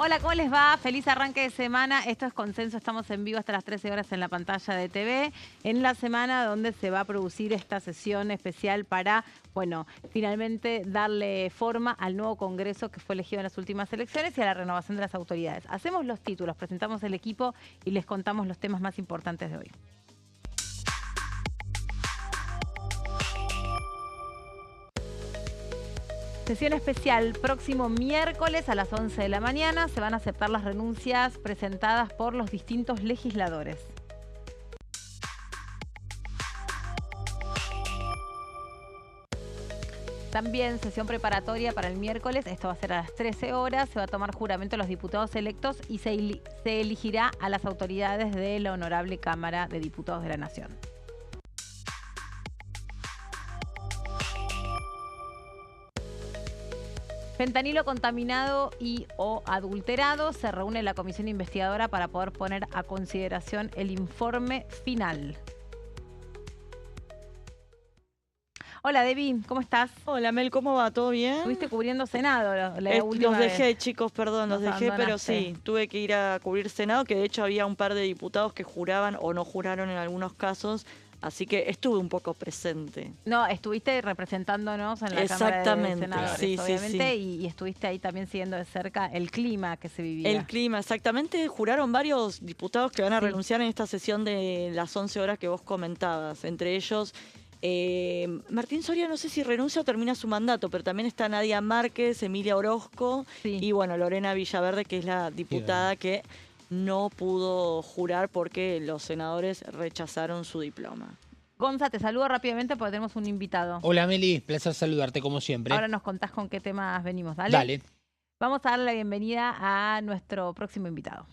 Hola, ¿cómo les va? Feliz arranque de semana. Esto es Consenso, estamos en vivo hasta las 13 horas en la pantalla de TV, en la semana donde se va a producir esta sesión especial para, bueno, finalmente darle forma al nuevo Congreso que fue elegido en las últimas elecciones y a la renovación de las autoridades. Hacemos los títulos, presentamos el equipo y les contamos los temas más importantes de hoy. Sesión especial próximo miércoles a las 11 de la mañana. Se van a aceptar las renuncias presentadas por los distintos legisladores. También sesión preparatoria para el miércoles. Esto va a ser a las 13 horas. Se va a tomar juramento a los diputados electos y se elegirá a las autoridades de la Honorable Cámara de Diputados de la Nación. Fentanilo contaminado y o adulterado. Se reúne la comisión investigadora para poder poner a consideración el informe final. Hola, Debbie, ¿cómo estás? Hola, Mel, ¿cómo va? ¿Todo bien? Estuviste cubriendo Senado la última Los dejé, vez. chicos, perdón, los dejé, pero sí, tuve que ir a cubrir Senado, que de hecho había un par de diputados que juraban o no juraron en algunos casos, así que estuve un poco presente. No, estuviste representándonos en la Cámara de Senadores, sí, obviamente, sí. Y estuviste ahí también siguiendo de cerca el clima que se vivía. El clima, exactamente. Juraron varios diputados que van a renunciar en esta sesión de las 11 horas que vos comentabas. Entre ellos, Martín Soria, no sé si renuncia o termina su mandato, pero también está Nadia Márquez, Emilia Orozco y, bueno, Lorena Villaverde, que es la diputada que no pudo jurar porque los senadores rechazaron su diploma. Gonza, te saludo rápidamente porque tenemos un invitado. Hola, Meli, placer saludarte como siempre. Ahora nos contás con qué temas venimos, ¿dale? Dale. Vamos a darle la bienvenida a nuestro próximo invitado.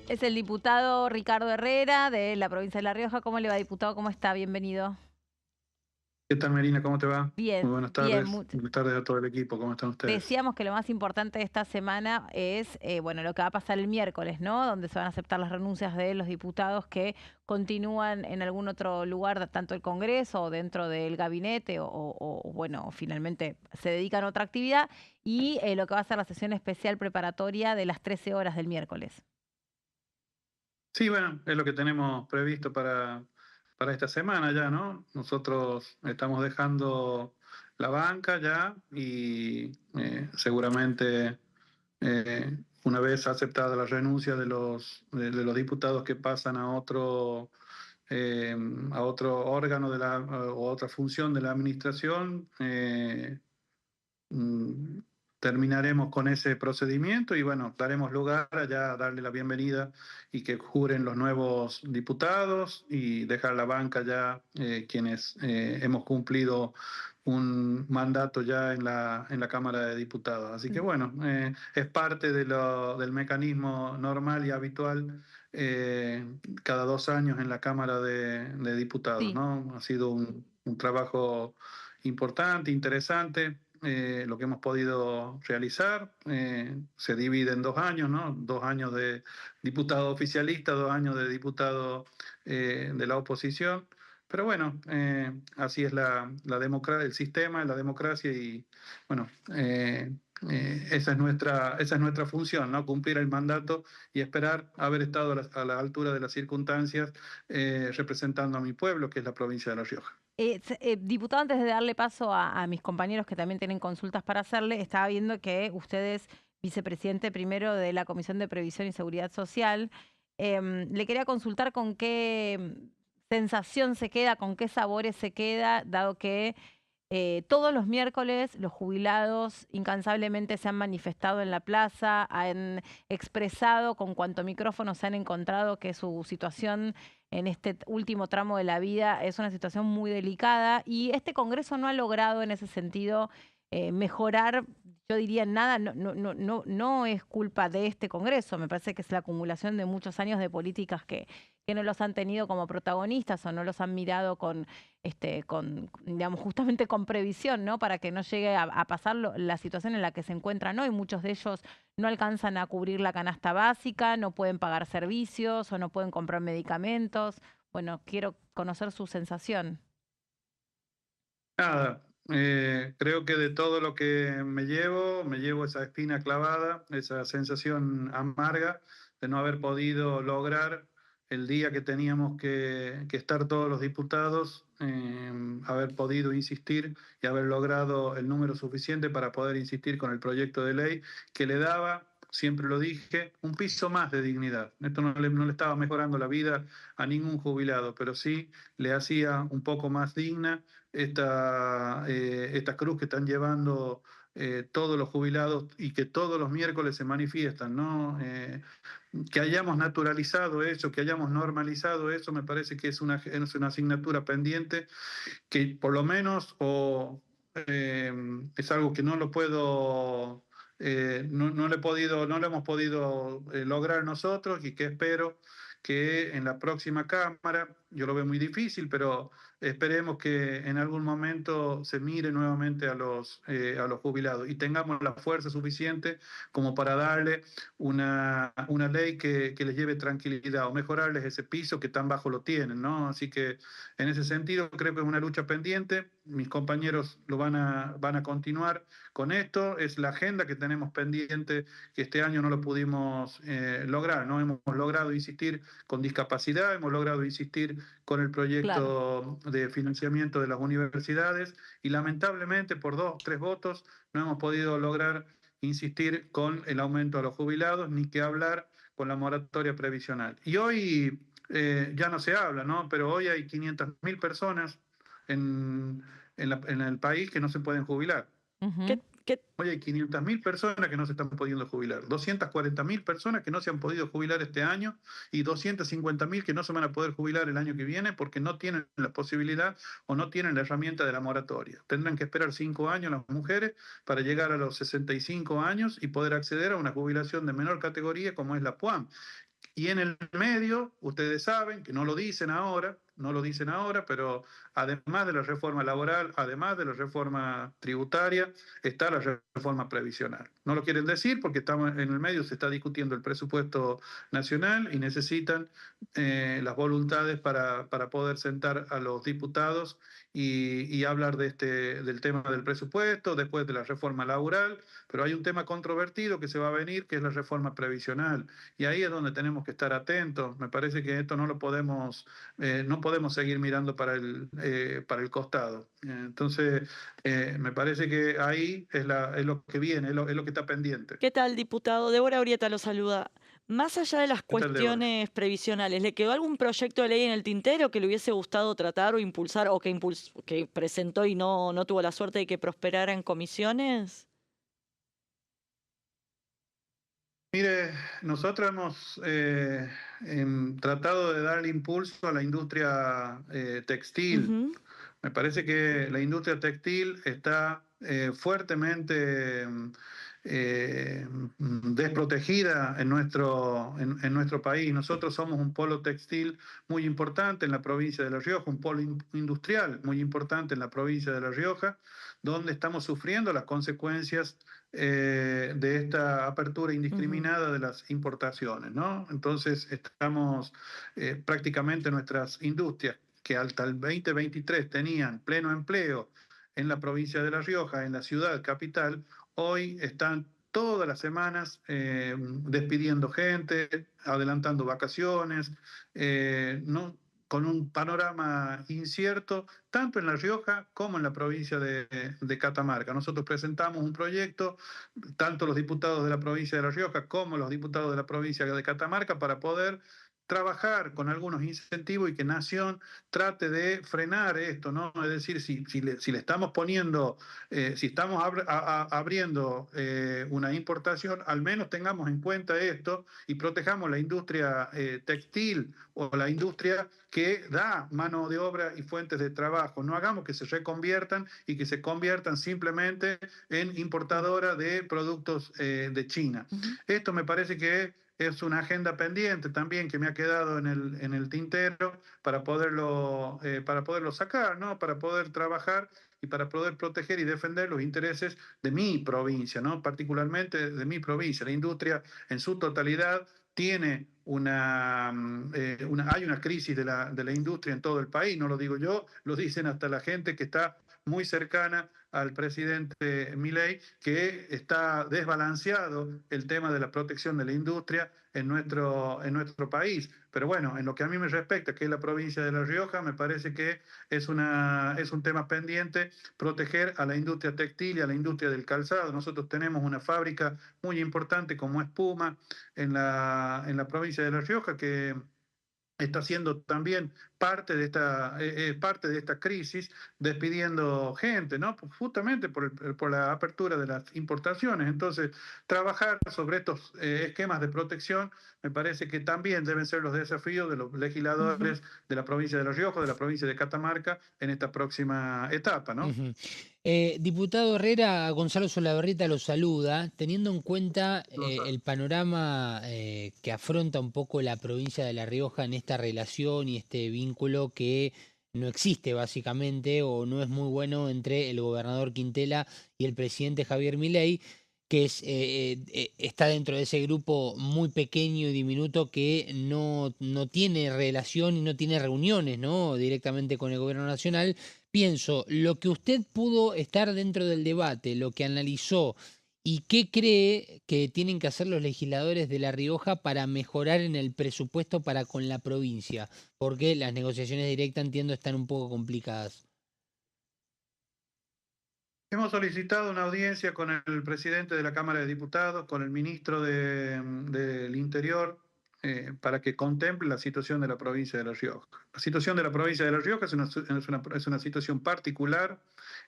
Es el diputado Ricardo Herrera de la provincia de La Rioja. ¿Cómo le va, diputado? ¿Cómo está? Bienvenido. ¿Qué tal, Marina? ¿Cómo te va? Bien. Muy buenas tardes. Bien, buenas tardes a todo el equipo. ¿Cómo están ustedes? Decíamos que lo más importante de esta semana es bueno, lo que va a pasar el miércoles, ¿no? Donde se van a aceptar las renuncias de los diputados que continúan en algún otro lugar, tanto el Congreso o dentro del gabinete bueno, finalmente se dedican a otra actividad. Y lo que va a ser la sesión especial preparatoria de las 13 horas del miércoles. Sí, bueno, es lo que tenemos previsto para esta semana ya, ¿no? Nosotros estamos dejando la banca ya y seguramente una vez aceptada la renuncia de los diputados que pasan a otro órgano o otra función de la administración, terminaremos con ese procedimiento y bueno, daremos lugar a ya darle la bienvenida y que juren los nuevos diputados y dejar la banca ya quienes hemos cumplido un mandato ya en la Cámara de Diputados. Así que bueno, es parte del mecanismo normal y habitual cada 2 años en la Cámara de Diputados, ¿no? Ha sido un trabajo importante, interesante. Lo que hemos podido realizar se divide en 2 años, ¿no? 2 años de diputado oficialista, 2 años de diputado de la oposición. Pero bueno, así es la democracia, el sistema, la democracia y bueno, esa es nuestra función, ¿no? Cumplir el mandato y esperar haber estado a la altura de las circunstancias representando a mi pueblo, que es la provincia de La Rioja. Diputado, antes de darle paso a mis compañeros que también tienen consultas para hacerle, estaba viendo que usted es vicepresidente primero de la Comisión de Previsión y Seguridad Social. Le quería consultar con qué sensación se queda, con qué sabores se queda, dado que todos los miércoles los jubilados incansablemente se han manifestado en la plaza, han expresado con cuanto micrófono se han encontrado que su situación en este último tramo de la vida es una situación muy delicada y este Congreso no ha logrado en ese sentido mejorar, yo diría nada, no es culpa de este Congreso, me parece que es la acumulación de muchos años de políticas que no los han tenido como protagonistas o no los han mirado con digamos, justamente con previsión, ¿no? Para que no llegue a pasar la situación en la que se encuentran hoy. Muchos de ellos no alcanzan a cubrir la canasta básica, no pueden pagar servicios o no pueden comprar medicamentos. Bueno, quiero conocer su sensación. Nada, creo que de todo lo que me llevo esa espina clavada, esa sensación amarga de no haber podido lograr el día que teníamos que estar todos los diputados, haber podido insistir y haber logrado el número suficiente para poder insistir con el proyecto de ley que le daba, siempre lo dije, un piso más de dignidad. Esto no le estaba mejorando la vida a ningún jubilado, pero sí le hacía un poco más digna esta cruz que están llevando todos los jubilados y que todos los miércoles se manifiestan, ¿no? Que hayamos naturalizado eso, que hayamos normalizado eso, me parece que es una asignatura pendiente que por lo menos es algo que no lo puedo, no lo hemos podido lograr nosotros y que espero que en la próxima Cámara, yo lo veo muy difícil, pero esperemos que en algún momento se mire nuevamente a los jubilados y tengamos la fuerza suficiente como para darle una ley que les lleve tranquilidad o mejorarles ese piso que tan bajo lo tienen, ¿no? Así que en ese sentido, creo que es una lucha pendiente. Mis compañeros van a continuar con esto. Es la agenda que tenemos pendiente, que este año no lo pudimos lograr. No hemos logrado insistir con discapacidad, hemos logrado insistir con el Claro. proyecto de financiamiento de las universidades y lamentablemente por 2 o 3 votos no hemos podido lograr insistir con el aumento a los jubilados, ni que hablar con la moratoria previsional. Y hoy ya no se habla, ¿no? Pero hoy hay 500.000 personas en el país que no se pueden jubilar. Ujú. ¿Qué Hoy hay 500.000 personas que no se están pudiendo jubilar, 240.000 personas que no se han podido jubilar este año y 250.000 que no se van a poder jubilar el año que viene porque no tienen la posibilidad o no tienen la herramienta de la moratoria. Tendrán que esperar 5 años las mujeres para llegar a los 65 años y poder acceder a una jubilación de menor categoría como es la PUAM. Y en el medio, ustedes saben que no lo dicen ahora, no lo dicen ahora, pero además de la reforma laboral, además de la reforma tributaria, está la reforma previsional. No lo quieren decir porque estamos en el medio, se está discutiendo el presupuesto nacional y necesitan las voluntades para poder sentar a los diputados y hablar del tema del presupuesto, después de la reforma laboral, pero hay un tema controvertido que se va a venir, que es la reforma previsional. Y ahí es donde tenemos que estar atentos. Me parece que esto no podemos seguir mirando para el costado. Entonces, me parece que ahí es lo que viene, es lo que está pendiente. ¿Qué tal, diputado? Débora Urieta lo saluda. Más allá de las ¿Qué tal, Débora? cuestiones previsionales, ¿le quedó algún proyecto de ley en el tintero que le hubiese gustado tratar o impulsar o que presentó y no tuvo la suerte de que prosperara en comisiones? Mire, nosotros hemos tratado de darle impulso a la industria textil. Ujú, Me parece que la industria textil está fuertemente desprotegida en nuestro país. Nosotros somos un polo textil muy importante en la provincia de La Rioja, un polo industrial muy importante en la provincia de La Rioja, donde estamos sufriendo las consecuencias de esta apertura ujú. indiscriminada de las importaciones, ¿no? Entonces estamos prácticamente nuestras industrias que hasta el 2023 tenían pleno empleo en la provincia de La Rioja, en la ciudad capital, hoy están todas las semanas despidiendo gente, adelantando vacaciones, no, con un panorama incierto, tanto en La Rioja como en la provincia de Catamarca. Nosotros presentamos un proyecto, tanto los diputados de la provincia de La Rioja como los diputados de la provincia de Catamarca, para poder trabajar con algunos incentivos y que Nación trate de frenar esto, ¿no? Es decir, si le estamos poniendo, si estamos abriendo una importación, al menos tengamos en cuenta esto y protejamos la industria textil o la industria que da mano de obra y fuentes de trabajo. No hagamos que se reconviertan y que se conviertan simplemente en importadora de productos de China. Ujú. Esto me parece que es una agenda pendiente también que me ha quedado en el tintero para poderlo sacar, ¿no? Para poder trabajar y para poder proteger y defender los intereses de mi provincia, ¿no? Particularmente de mi provincia. La industria en su totalidad tiene hay una crisis de la industria en todo el país, no lo digo yo, lo dicen hasta la gente que está muy cercana al presidente Milei, que está desbalanceado el tema de la protección de la industria en nuestro país. Pero bueno, en lo que a mí me respecta, que es la provincia de La Rioja, me parece que es un tema pendiente proteger a la industria textil y a la industria del calzado. Nosotros tenemos una fábrica muy importante como es Puma en la provincia de La Rioja, que está siendo también parte de esta crisis, despidiendo gente, ¿no? Justamente por la apertura de las importaciones. Entonces, trabajar sobre estos esquemas de protección me parece que también deben ser los desafíos de los legisladores de la provincia de La Rioja, de la provincia de Catamarca, en esta próxima etapa, ¿no? Ujú. Diputado Herrera, Gonzalo Solabarrieta lo saluda, teniendo en cuenta el panorama que afronta un poco la provincia de La Rioja en esta relación y este vínculo que no existe básicamente o no es muy bueno entre el gobernador Quintela y el presidente Javier Milei, que está dentro de ese grupo muy pequeño y diminuto que no tiene relación y no tiene reuniones, ¿no? Directamente con el gobierno nacional. Pienso, lo que usted pudo estar dentro del debate, lo que analizó y qué cree que tienen que hacer los legisladores de La Rioja para mejorar en el presupuesto para con la provincia, porque las negociaciones directas entiendo están un poco complicadas. Hemos solicitado una audiencia con el presidente de la Cámara de Diputados, con el ministro del Interior, para que contemple la situación de la provincia de La Rioja. La situación de la provincia de La Rioja es una situación particular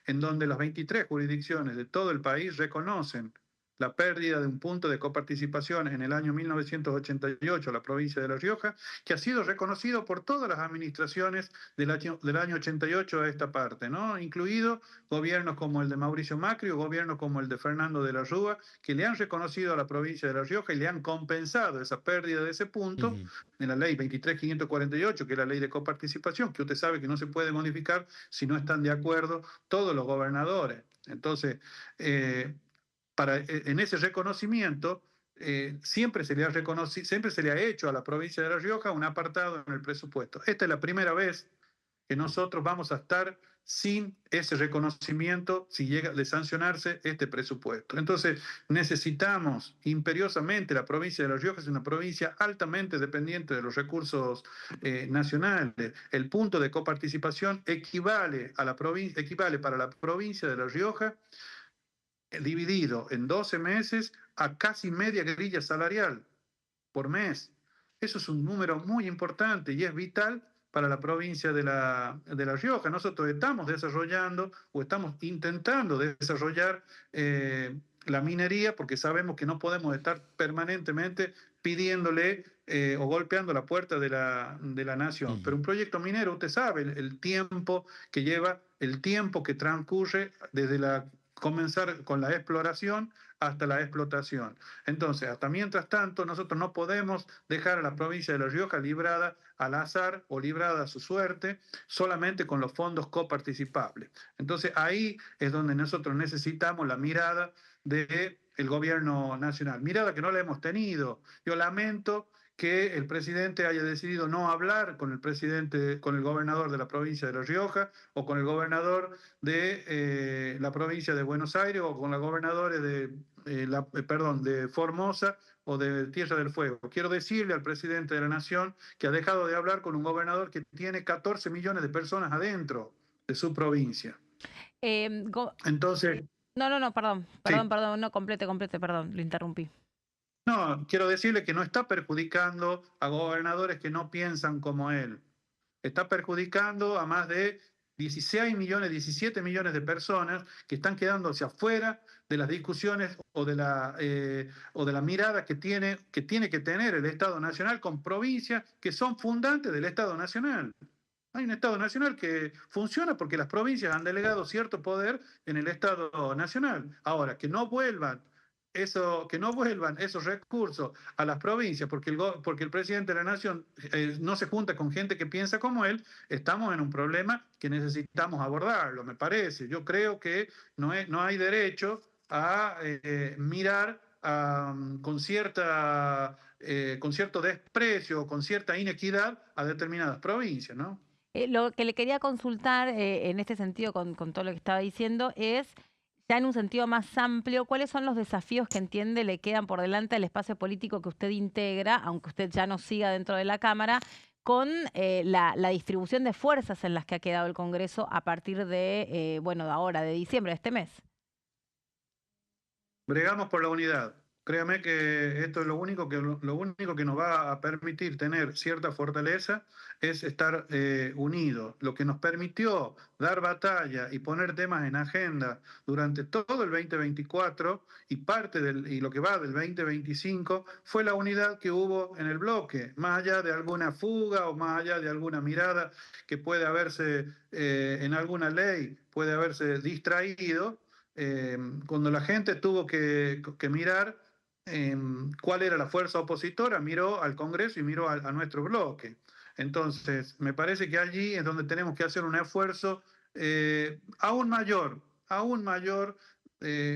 en donde las 23 jurisdicciones de todo el país reconocen la pérdida de un punto de coparticipación en el año 1988 a la provincia de La Rioja, que ha sido reconocido por todas las administraciones del año 88 a esta parte, ¿no? Incluido gobiernos como el de Mauricio Macri o gobiernos como el de Fernando de la Rúa, que le han reconocido a la provincia de La Rioja y le han compensado esa pérdida de ese punto Ujú. en la ley 23.548, que es la ley de coparticipación, que usted sabe que no se puede modificar si no están de acuerdo todos los gobernadores. Entonces, en ese reconocimiento, siempre siempre se le ha hecho a la provincia de La Rioja un apartado en el presupuesto. Esta es la primera vez que nosotros vamos a estar sin ese reconocimiento si llega de sancionarse este presupuesto. Entonces, necesitamos imperiosamente, la provincia de La Rioja es una provincia altamente dependiente de los recursos nacionales. El punto de coparticipación equivale para la provincia de La Rioja, dividido en 12 meses, a casi media grilla salarial por mes. Eso es un número muy importante y es vital para la provincia de la Rioja. Nosotros estamos desarrollando o estamos intentando desarrollar la minería porque sabemos que no podemos estar permanentemente pidiéndole o golpeando la puerta de la nación. Ujú. Pero un proyecto minero, usted sabe el tiempo que lleva, el tiempo que transcurre desde comenzar con la exploración hasta la explotación. Entonces, hasta mientras tanto, nosotros no podemos dejar a la provincia de La Rioja librada al azar o librada a su suerte solamente con los fondos coparticipables. Entonces, ahí es donde nosotros necesitamos la mirada del gobierno nacional. Mirada que no la hemos tenido. Yo lamento que el presidente haya decidido no hablar con con el gobernador de la provincia de La Rioja o con el gobernador de la provincia de Buenos Aires o con los gobernadores de Formosa o de Tierra del Fuego. Quiero decirle al presidente de la Nación que ha dejado de hablar con un gobernador que tiene 14 millones de personas adentro de su provincia. Em, go- Entonces, no, perdón, sí, no, complete, perdón, lo interrumpí. no, quiero decirle que no está perjudicando a gobernadores que no piensan como él. Está perjudicando a más de 16 millones, 17 millones de personas que están quedándose afuera de las discusiones o de la mirada que tiene que tener el Estado Nacional con provincias que son fundantes del Estado Nacional. Hay un Estado Nacional que funciona porque las provincias han delegado cierto poder en el Estado Nacional. Ahora, que no vuelvan esos recursos a las provincias porque el presidente de la Nación no se junta con gente que piensa como él, estamos en un problema que necesitamos abordarlo, me parece. Yo creo que no hay derecho a mirar con cierto desprecio, con cierta inequidad a determinadas provincias, ¿no? Lo que le quería consultar en este sentido, con todo lo que estaba diciendo, es, ya en un sentido más amplio, ¿cuáles son los desafíos que entiende le quedan por delante al espacio político que usted integra, aunque usted ya no siga dentro de la Cámara, con la distribución de fuerzas en las que ha quedado el Congreso a partir de, bueno, de ahora, de diciembre de este mes? Bregamos por la unidad. Créame que esto es lo único que nos va a permitir tener cierta fortaleza es estar unidos. Lo que nos permitió dar batalla y poner temas en agenda durante todo el 2024 y lo que va del 2025 fue la unidad que hubo en el bloque, más allá de alguna fuga o más allá de alguna mirada que puede haberse en alguna ley, puede haberse distraído. Cuando la gente tuvo que mirar cuál era la fuerza opositora, miró al Congreso y miró a nuestro bloque. Entonces, me parece que allí es donde tenemos que hacer un esfuerzo aún mayor,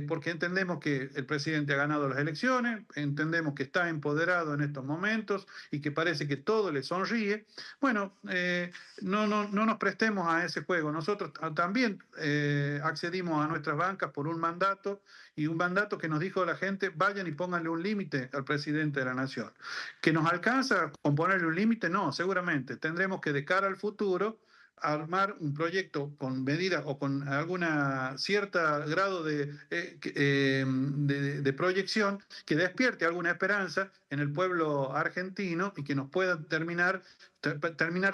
porque entendemos que el presidente ha ganado las elecciones, entendemos que está empoderado en estos momentos y que parece que todo le sonríe. Bueno, no nos prestemos a ese juego. Nosotros también accedimos a nuestras bancas por un mandato y un mandato que nos dijo la gente, vayan y pónganle un límite al presidente de la nación. ¿Que nos alcanza con ponerle un límite? No, seguramente. Tendremos que de cara al futuro armar un proyecto con medidas o con alguna cierta grado de proyección que despierte alguna esperanza en el pueblo argentino y que nos pueda terminar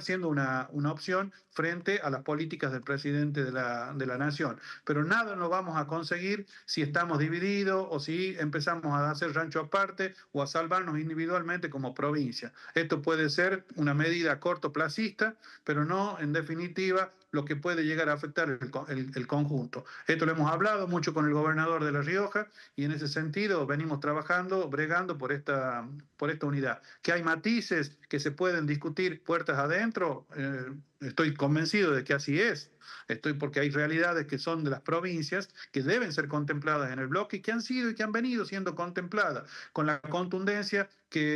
siendo una opción frente a las políticas del presidente de la nación. Pero nada lo vamos a conseguir si estamos divididos o si empezamos a hacer rancho aparte o a salvarnos individualmente como provincia. Esto puede ser una medida cortoplacista, pero no, en definitiva, lo que puede llegar a afectar el conjunto. Esto lo hemos hablado mucho con el gobernador de La Rioja y en ese sentido venimos trabajando, bregando por esta unidad. Que hay matices que se pueden discutir puertas adentro, estoy convencido de que así es. Porque hay realidades que son de las provincias que deben ser contempladas en el bloque y que han sido y que han venido siendo contempladas con la contundencia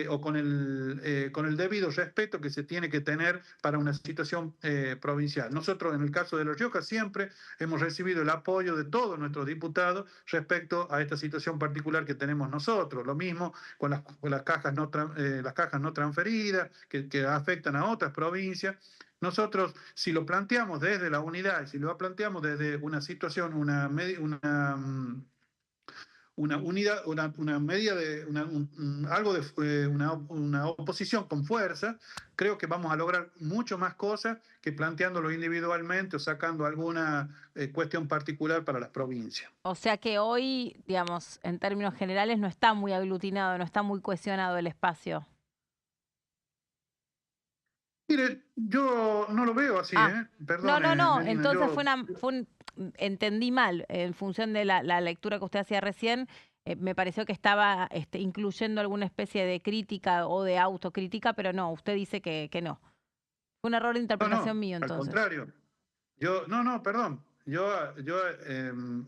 o con el debido respeto que se tiene que tener para una situación provincial. Nosotros, en el caso de La Rioja, siempre hemos recibido el apoyo de todos nuestros diputados respecto a esta situación particular que tenemos nosotros. Lo mismo con las cajas no transferidas que afectan a otras provincias. Nosotros, si lo planteamos desde la unidad, si lo planteamos desde una situación, una unidad, una medida de algo de una oposición con fuerza, creo que vamos a lograr mucho más cosas que planteándolo individualmente o sacando alguna cuestión particular para las provincias. O sea que hoy, digamos, en términos generales, no está muy aglutinado, no está muy cohesionado el espacio. Mire, yo no lo veo así, ¿eh? Perdone, No. Melina, Entonces entendí mal. En función de la lectura que usted hacía recién, me pareció que estaba incluyendo alguna especie de crítica o de autocrítica, pero no, usted dice que no. Fue un error de interpretación mío, al entonces. contrario. Perdón.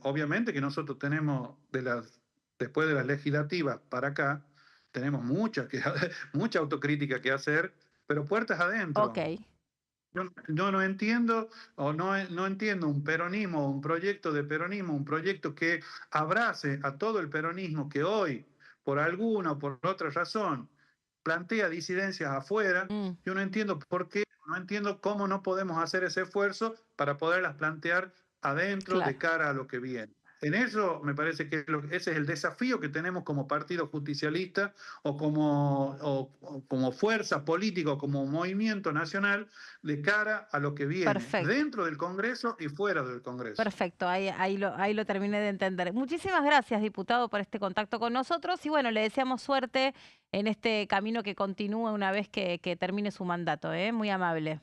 Obviamente que nosotros tenemos después de las legislativas para acá, tenemos mucha autocrítica que hacer, pero puertas adentro. Ok. Yo no entiendo no entiendo un peronismo, un proyecto de peronismo, un proyecto que abrace a todo el peronismo que hoy, por alguna o por otra razón, plantea disidencias afuera. Yo no entiendo por qué, no entiendo cómo no podemos hacer ese esfuerzo para poderlas plantear adentro de cara a lo que viene. En eso me parece que ese es el desafío que tenemos como partido justicialista o como fuerza política o como movimiento nacional de cara a lo que viene. Perfecto. Dentro del Congreso y fuera del Congreso. Perfecto, ahí lo terminé de entender. Muchísimas gracias, diputado, por este contacto con nosotros y bueno, le deseamos suerte en este camino que continúe una vez que termine su mandato, ¿eh? Muy amable.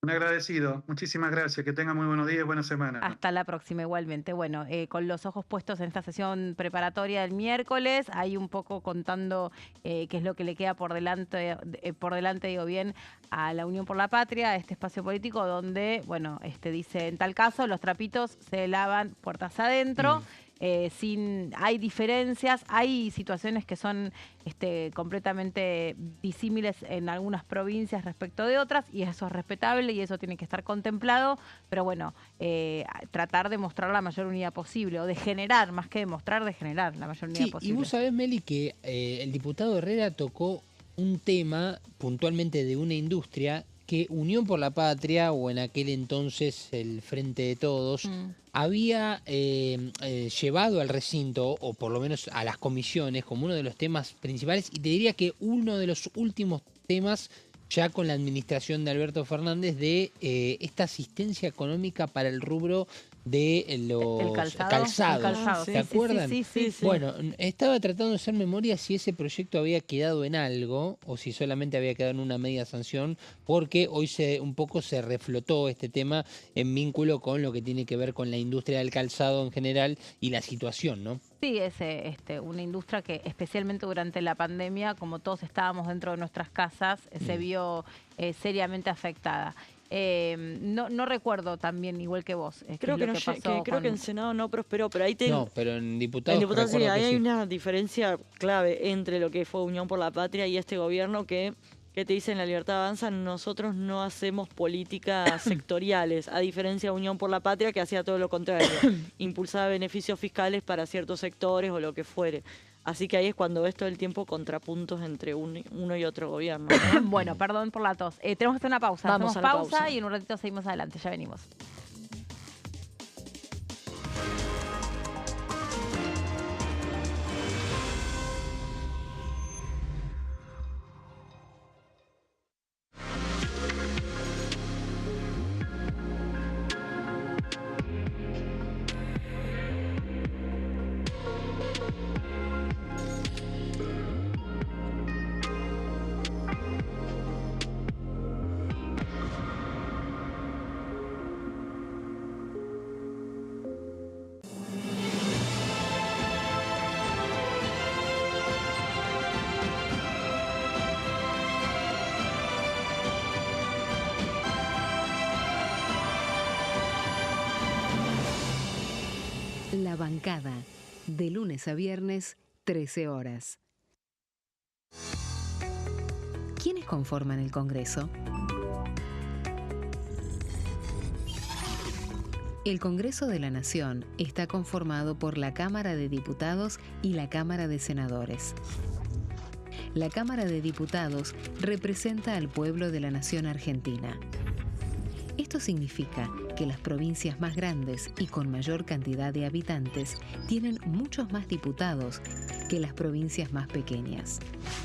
Un agradecido, muchísimas gracias, que tenga muy buenos días y buena semana. Hasta la próxima igualmente. Bueno, con los ojos puestos en esta sesión preparatoria del miércoles, ahí un poco contando qué es lo que le queda por delante, digo bien, a la Unión por la Patria, a este espacio político donde, bueno, dice, en tal caso, los trapitos se lavan puertas adentro. hay diferencias, hay situaciones que son completamente disímiles en algunas provincias respecto de otras, y eso es respetable y eso tiene que estar contemplado, pero bueno, tratar de mostrar la mayor unidad posible, o de generar, más que demostrar, de generar la mayor unidad posible. Y vos sabés, Meli, que el diputado Herrera tocó un tema puntualmente de una industria que Unión por la Patria, o en aquel entonces el Frente de Todos, había llevado al recinto, o por lo menos a las comisiones, como uno de los temas principales, y te diría que uno de los últimos temas, ya con la administración de Alberto Fernández, de esta asistencia económica para el rubro de los calzados. ¿Se acuerdan? Sí. Bueno, estaba tratando de hacer memoria si ese proyecto había quedado en algo o si solamente había quedado en una media sanción, porque hoy un poco se reflotó este tema en vínculo con lo que tiene que ver con la industria del calzado en general y la situación, ¿no? Sí, es una industria que especialmente durante la pandemia, como todos estábamos dentro de nuestras casas, se vio seriamente afectada. No recuerdo también, igual que vos. Creo que en Senado no prosperó, pero ahí No, pero en diputados sí, ahí hay una diferencia clave entre lo que fue Unión por la Patria y este gobierno que te dice en La Libertad Avanza: nosotros no hacemos políticas sectoriales, a diferencia de Unión por la Patria, que hacía todo lo contrario, impulsaba beneficios fiscales para ciertos sectores o lo que fuere. Así que ahí es cuando ves todo el tiempo contrapuntos entre uno y otro gobierno, ¿no? Bueno, perdón por la tos. Tenemos que hacer una pausa. Vamos a la pausa y en un ratito seguimos adelante. Ya venimos. La Bancada, de lunes a viernes, 13 horas. ¿Quiénes conforman el Congreso? El Congreso de la Nación está conformado por la Cámara de Diputados y la Cámara de Senadores. La Cámara de Diputados representa al pueblo de la nación argentina. Esto significa que las provincias más grandes y con mayor cantidad de habitantes tienen muchos más diputados que las provincias más pequeñas.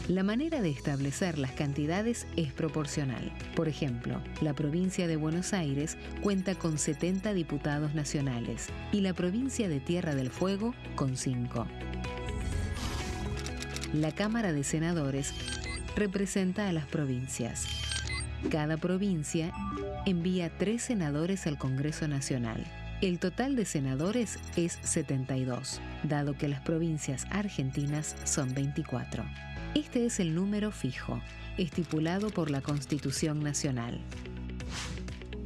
La manera de establecer las cantidades es proporcional. Por ejemplo, la provincia de Buenos Aires cuenta con 70 diputados nacionales y la provincia de Tierra del Fuego con 5. La Cámara de Senadores representa a las provincias. Cada provincia envía 3 senadores al Congreso Nacional. El total de senadores es 72, dado que las provincias argentinas son 24. Este es el número fijo, estipulado por la Constitución Nacional.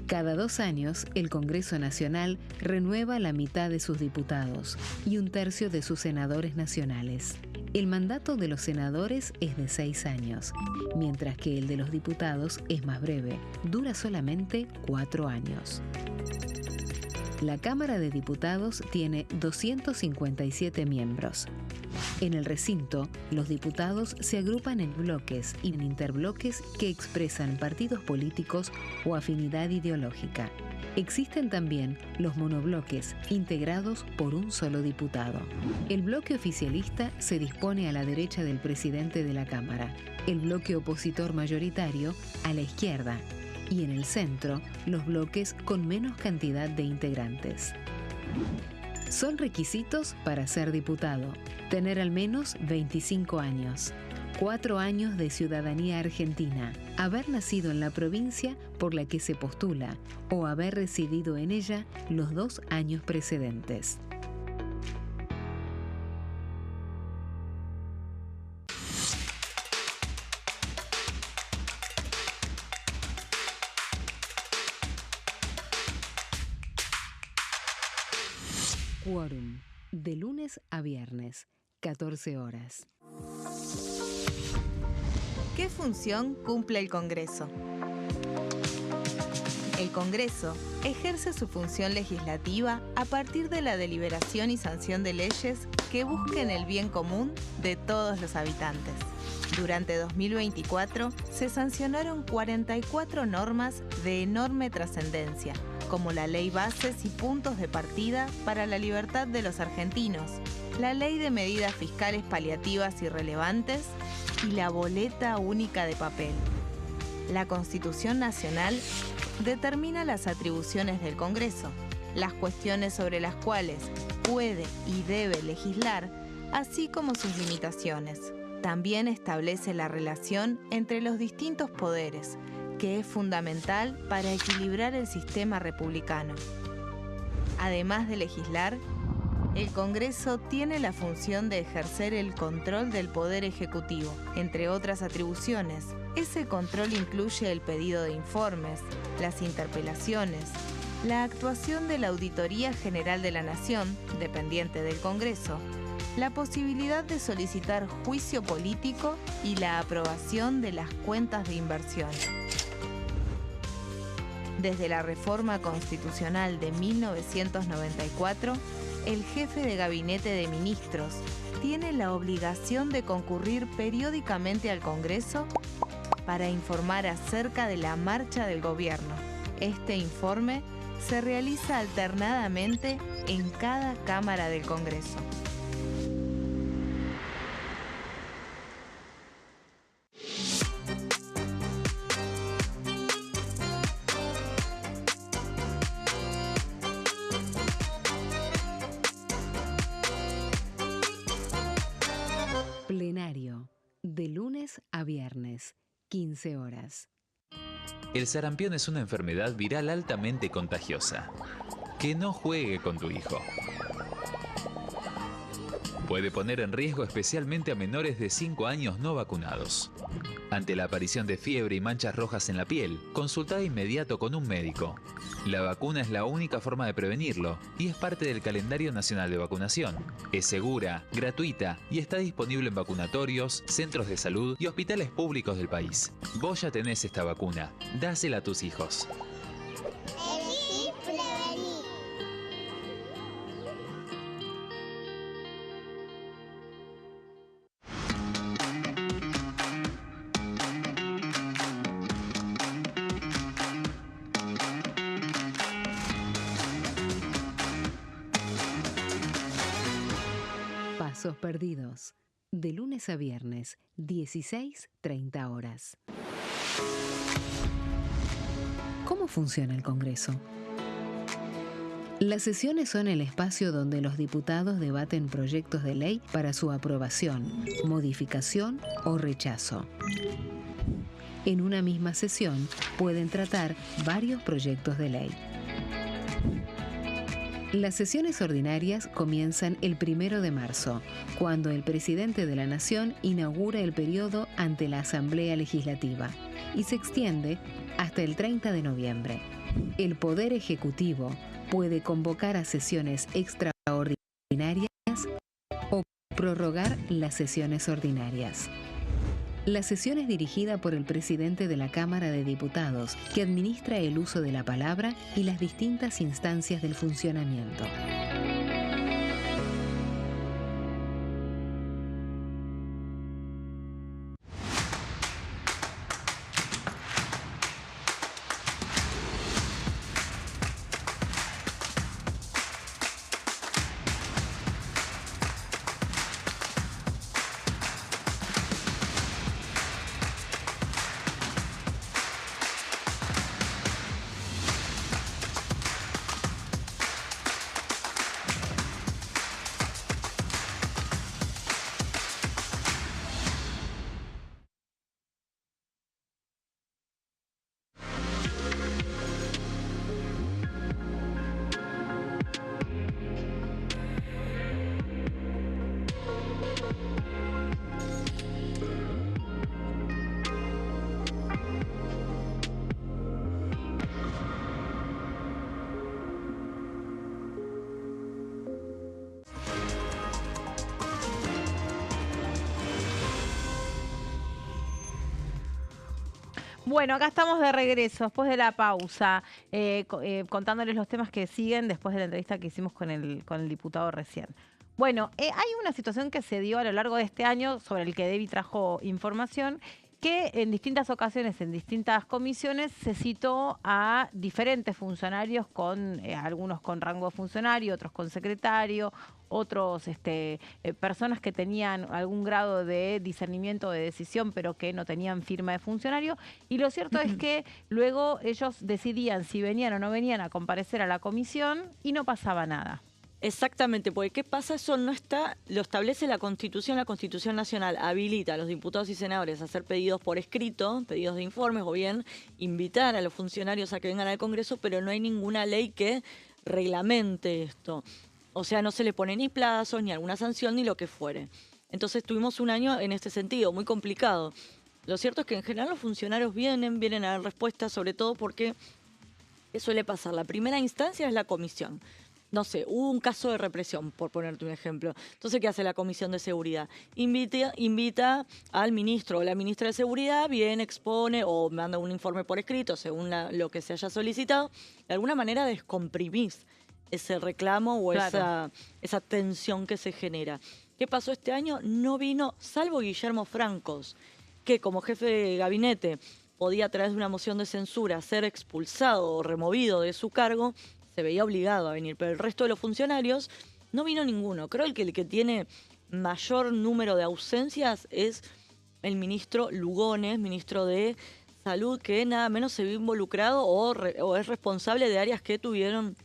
Cada 2 años, el Congreso Nacional renueva la mitad de sus diputados y 1/3 de sus senadores nacionales. El mandato de los senadores es de 6 años, mientras que el de los diputados es más breve, dura solamente 4 años. La Cámara de Diputados tiene 257 miembros. En el recinto, los diputados se agrupan en bloques y en interbloques que expresan partidos políticos o afinidad ideológica. Existen también los monobloques, integrados por un solo diputado. El bloque oficialista se dispone a la derecha del presidente de la Cámara, el bloque opositor mayoritario a la izquierda, y en el centro, los bloques con menos cantidad de integrantes. Son requisitos para ser diputado: tener al menos 25 años, 4 años de ciudadanía argentina, haber nacido en la provincia por la que se postula o haber residido en ella los 2 años precedentes. Quórum. de lunes a viernes, 14 horas. ¿Qué función cumple el Congreso? El Congreso ejerce su función legislativa a partir de la deliberación y sanción de leyes que busquen el bien común de todos los habitantes. Durante 2024 se sancionaron 44 normas de enorme trascendencia, como la Ley Bases y Puntos de Partida para la Libertad de los Argentinos, la Ley de Medidas Fiscales Paliativas y Relevantes y la Boleta Única de Papel. La Constitución Nacional determina las atribuciones del Congreso, las cuestiones sobre las cuales puede y debe legislar, así como sus limitaciones. También establece la relación entre los distintos poderes, que es fundamental para equilibrar el sistema republicano. Además de legislar, el Congreso tiene la función de ejercer el control del Poder Ejecutivo. Entre otras atribuciones, ese control incluye el pedido de informes, las interpelaciones, la actuación de la Auditoría General de la Nación, dependiente del Congreso, la posibilidad de solicitar juicio político y la aprobación de las cuentas de inversión. Desde la reforma constitucional de 1994, el jefe de gabinete de ministros tiene la obligación de concurrir periódicamente al Congreso para informar acerca de la marcha del gobierno. Este informe se realiza alternadamente en cada Cámara del Congreso. Plenario, de lunes a viernes, 15 horas. El sarampión es una enfermedad viral altamente contagiosa. Que no juegue con tu hijo. Puede poner en riesgo especialmente a menores de 5 años no vacunados. Ante la aparición de fiebre y manchas rojas en la piel, consulta de inmediato con un médico. La vacuna es la única forma de prevenirlo y es parte del calendario nacional de vacunación. Es segura, gratuita y está disponible en vacunatorios, centros de salud y hospitales públicos del país. Vos ya tenés esta vacuna, dásela a tus hijos. Pasos perdidos, de lunes a viernes, 16:30 horas. ¿Cómo funciona el Congreso? Las sesiones son el espacio donde los diputados debaten proyectos de ley para su aprobación, modificación o rechazo. En una misma sesión pueden tratar varios proyectos de ley. Las sesiones ordinarias comienzan el 1 de marzo, cuando el presidente de la Nación inaugura el periodo ante la Asamblea Legislativa y se extiende hasta el 30 de noviembre. El Poder Ejecutivo puede convocar a sesiones extraordinarias o prorrogar las sesiones ordinarias. La sesión es dirigida por el presidente de la Cámara de Diputados, que administra el uso de la palabra y las distintas instancias del funcionamiento. Bueno, acá estamos de regreso, después de la pausa, contándoles los temas que siguen después de la entrevista que hicimos con el diputado recién. Bueno, hay una situación que se dio a lo largo de este año, sobre el que Debbie trajo información, que en distintas ocasiones, en distintas comisiones, se citó a diferentes funcionarios, algunos con rango de funcionario, otros con secretario, otros personas que tenían algún grado de discernimiento de decisión, pero que no tenían firma de funcionario. Y lo cierto es que luego ellos decidían si venían o no venían a comparecer a la comisión y no pasaba nada. Exactamente, porque ¿qué pasa? Eso no está, lo establece la Constitución Nacional habilita a los diputados y senadores a hacer pedidos por escrito, pedidos de informes, o bien invitar a los funcionarios a que vengan al Congreso, pero no hay ninguna ley que reglamente esto. O sea, no se le pone ni plazos, ni alguna sanción, ni lo que fuere. Entonces tuvimos un año en este sentido, muy complicado. Lo cierto es que en general los funcionarios vienen a dar respuestas, sobre todo porque ¿qué suele pasar? La primera instancia es la comisión. No sé, hubo un caso de represión, por ponerte un ejemplo. Entonces, ¿qué hace la Comisión de Seguridad? Invita al ministro o la ministra de Seguridad, viene, expone o manda un informe por escrito, según lo que se haya solicitado. De alguna manera descomprimís ese reclamo o claro, esa tensión que se genera. ¿Qué pasó este año? No vino, salvo Guillermo Francos, que como jefe de gabinete podía, a través de una moción de censura, ser expulsado o removido de su cargo, se veía obligado a venir, pero el resto de los funcionarios no vino ninguno. Creo que el que tiene mayor número de ausencias es el ministro Lugones, ministro de Salud, que nada menos se vio involucrado o es responsable de áreas que tuvieron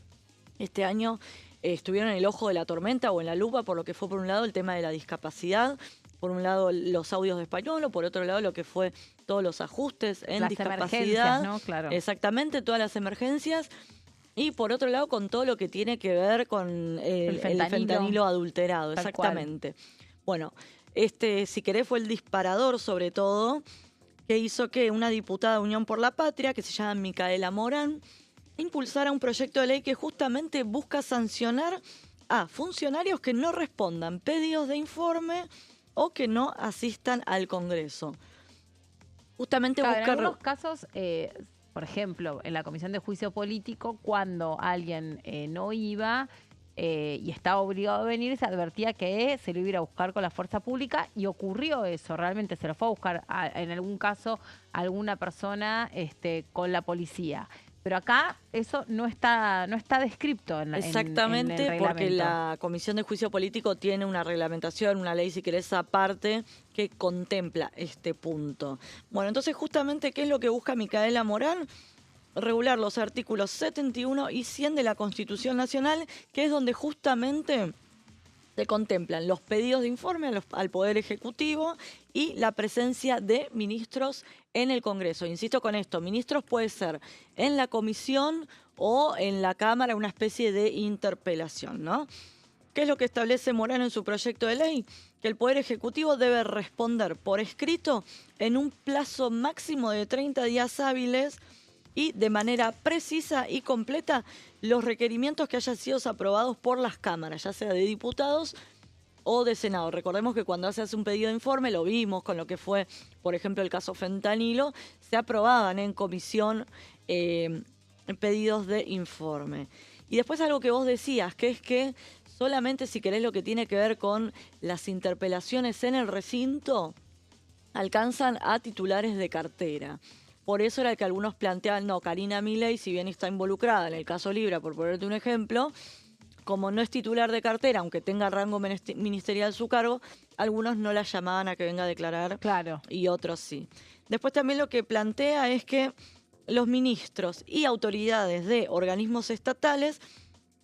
este año, estuvieron en el ojo de la tormenta o en la lupa, por lo que fue, por un lado, el tema de la discapacidad, por un lado los audios de español, o por otro lado lo que fue todos los ajustes en las discapacidad, ¿no? Claro. Exactamente, todas las emergencias. Y por otro lado, con todo lo que tiene que ver con el fentanilo adulterado, exactamente. Bueno, si querés, fue el disparador, sobre todo, que hizo que una diputada de Unión por la Patria, que se llama Micaela Morán, impulsara un proyecto de ley que justamente busca sancionar a funcionarios que no respondan pedidos de informe o que no asistan al Congreso. Justamente claro, busca... en algunos casos... por ejemplo, en la Comisión de Juicio Político, cuando alguien no iba y estaba obligado a venir, se advertía que se lo iba a buscar con la fuerza pública y ocurrió eso. Realmente se lo fue a buscar, en algún caso, alguna persona con la policía. Pero acá eso no está descrito en exactamente, en el reglamento. Porque la Comisión de Juicio Político tiene una reglamentación, una ley, si querés, aparte, que contempla este punto. Bueno, entonces justamente, ¿qué es lo que busca Micaela Morán? Regular los artículos 71 y 100 de la Constitución Nacional, que es donde justamente se contemplan los pedidos de informe al Poder Ejecutivo y la presencia de ministros en el Congreso. Insisto con esto, ministros puede ser en la comisión o en la Cámara, una especie de interpelación, ¿no? ¿Qué es lo que establece Morán en su proyecto de ley? Que el Poder Ejecutivo debe responder por escrito en un plazo máximo de 30 días hábiles y de manera precisa y completa los requerimientos que hayan sido aprobados por las cámaras, ya sea de diputados o de Senado. Recordemos que cuando se hace un pedido de informe, lo vimos con lo que fue, por ejemplo, el caso fentanilo, se aprobaban en comisión pedidos de informe. Y después algo que vos decías, que es que solamente, si querés, lo que tiene que ver con las interpelaciones en el recinto, alcanzan a titulares de cartera. Por eso era que algunos planteaban, no, Karina Milei, si bien está involucrada en el caso Libra, por ponerte un ejemplo, como no es titular de cartera, aunque tenga rango ministerial su cargo, algunos no la llamaban a que venga a declarar, claro, y otros sí. Después también lo que plantea es que los ministros y autoridades de organismos estatales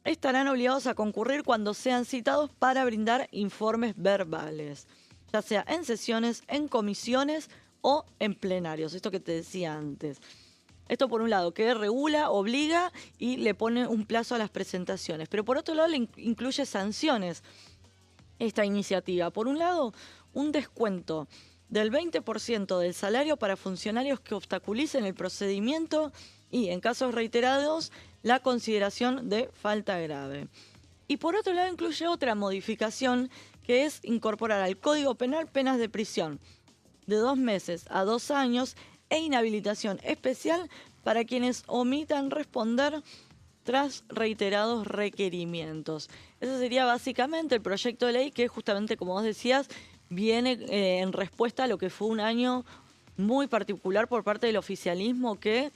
estarán obligados a concurrir cuando sean citados para brindar informes verbales, ya sea en sesiones, en comisiones o en plenarios, esto que te decía antes. Esto por un lado, que regula, obliga y le pone un plazo a las presentaciones. Pero por otro lado le incluye sanciones esta iniciativa. Por un lado, un descuento del 20% del salario para funcionarios que obstaculicen el procedimiento y, en casos reiterados, la consideración de falta grave. Y por otro lado incluye otra modificación, que es incorporar al Código Penal penas de prisión de 2 meses a 2 años e inhabilitación especial para quienes omitan responder tras reiterados requerimientos. Ese sería básicamente el proyecto de ley que justamente, como vos decías, viene en respuesta a lo que fue un año muy particular por parte del oficialismo, que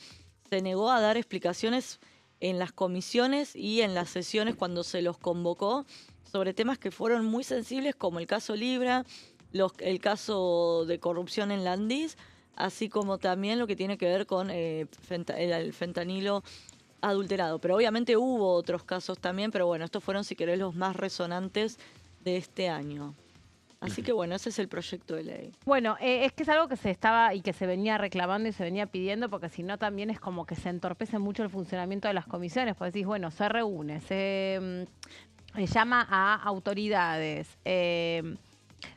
se negó a dar explicaciones en las comisiones y en las sesiones cuando se los convocó sobre temas que fueron muy sensibles, como el caso Libra, el caso de corrupción en Landis, así como también lo que tiene que ver con el fentanilo adulterado. Pero obviamente hubo otros casos también, pero bueno, estos fueron, si querés, los más resonantes de este año. Así que bueno, ese es el proyecto de ley. Bueno, es que es algo que se estaba y que se venía reclamando y se venía pidiendo, porque si no también es como que se entorpece mucho el funcionamiento de las comisiones, porque decís, bueno, se reúne, se llama a autoridades,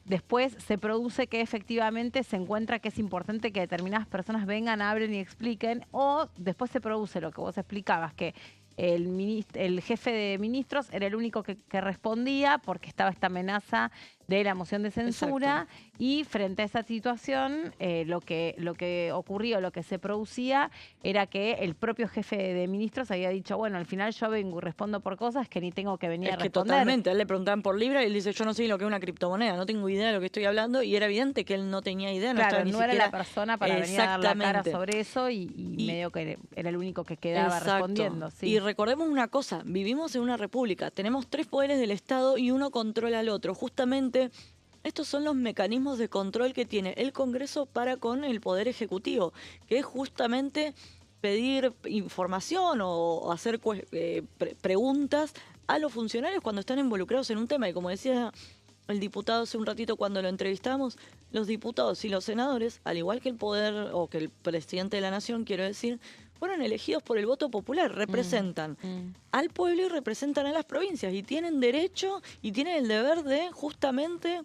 después se produce que efectivamente se encuentra que es importante que determinadas personas vengan, hablen y expliquen, o después se produce lo que vos explicabas, que el jefe de ministros era el único que respondía porque estaba esta amenaza de la moción de censura. Exacto. Y frente a esa situación lo que ocurría, lo que se producía era que el propio jefe de ministros había dicho, bueno, al final yo vengo y respondo por cosas que ni tengo que venir a responder. Totalmente, a él le preguntaban por Libra y él dice, yo no sé lo que es una criptomoneda, no tengo idea de lo que estoy hablando, y era evidente que él no tenía idea. Claro, no era la persona para venir a dar la cara sobre eso y medio que era el único que quedaba respondiendo. Sí. Y recordemos una cosa, vivimos en una república, tenemos 3 poderes del Estado y uno controla al otro. Justamente estos son los mecanismos de control que tiene el Congreso para con el Poder Ejecutivo, que es justamente pedir información o hacer preguntas a los funcionarios cuando están involucrados en un tema. Y como decía el diputado hace un ratito cuando lo entrevistamos, los diputados y los senadores, al igual que el Poder o que el presidente de la Nación, quiero decir, fueron elegidos por el voto popular, representan al pueblo y representan a las provincias y tienen derecho y tienen el deber de justamente